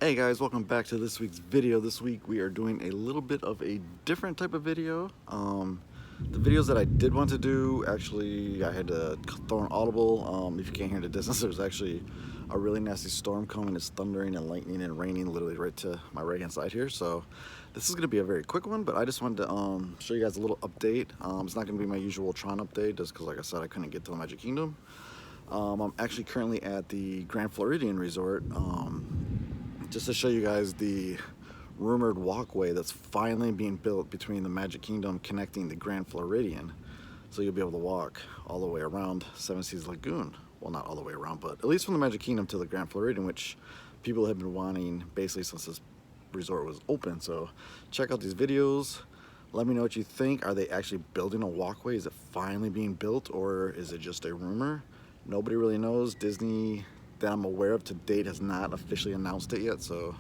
Hey guys, welcome back to this week's video. This week we are doing a little bit of a different type of video. The videos that I did want to do, actually I had to throw an audible. If you can't hear the distance, there's actually a really nasty storm coming. It's thundering and lightning and raining literally right to my right hand side here. So this is going to be a very quick one, but I just wanted to show you guys a little update. It's not going to be my usual Tron update just because, like I said, I couldn't get to the Magic Kingdom. I'm actually currently at the Grand Floridian resort. Just to show you guys the rumored walkway that's finally being built between the Magic Kingdom connecting the Grand Floridian. So you'll be able to walk all the way around Seven Seas Lagoon. Well, not all the way around, but at least from the Magic Kingdom to the Grand Floridian, which people have been wanting basically since this resort was open. So check out these videos. Let me know what you think. Are they actually building a walkway? Is it finally being built, or is it just a rumor? Nobody really knows. Disney, that I'm aware of to date, has not officially announced it yet, so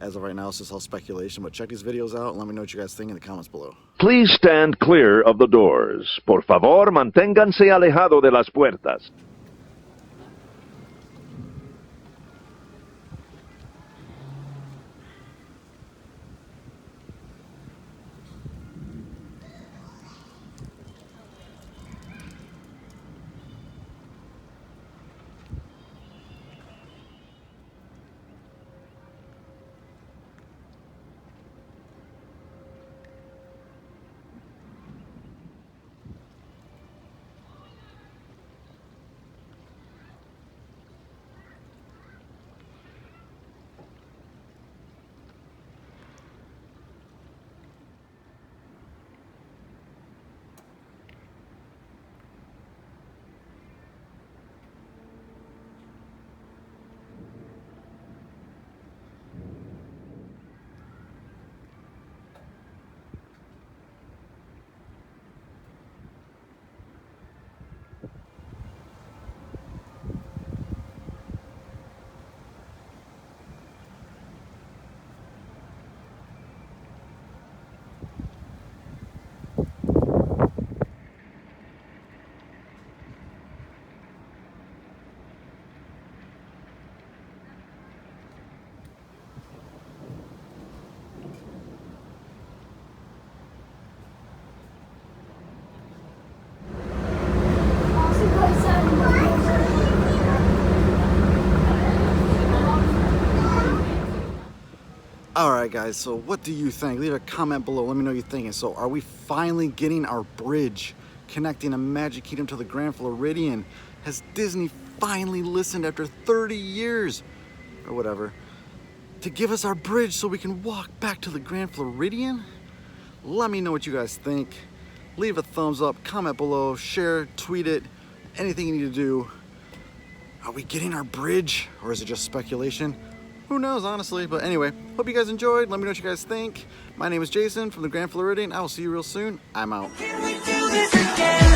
as of right now it's just all speculation. But check these videos out and let me know what you guys think in the comments below. Please stand clear of the doors. Por favor, manténganse alejado de las puertas. Alright guys, so what do you think? Leave a comment below, let me know what you're thinking. So are we finally getting our bridge connecting the Magic Kingdom to the Grand Floridian? Has Disney finally listened after 30 years or whatever to give us our bridge so we can walk back to the Grand Floridian? Let me know what you guys think. Leave a thumbs up, comment below, share, tweet it, anything you need to do. Are we getting our bridge, or is it just speculation? Who knows, honestly. But anyway, hope you guys enjoyed. Let me know what you guys think. My name is Jason from the Grand Floridian. I will see you real soon. I'm out. Can we do this again?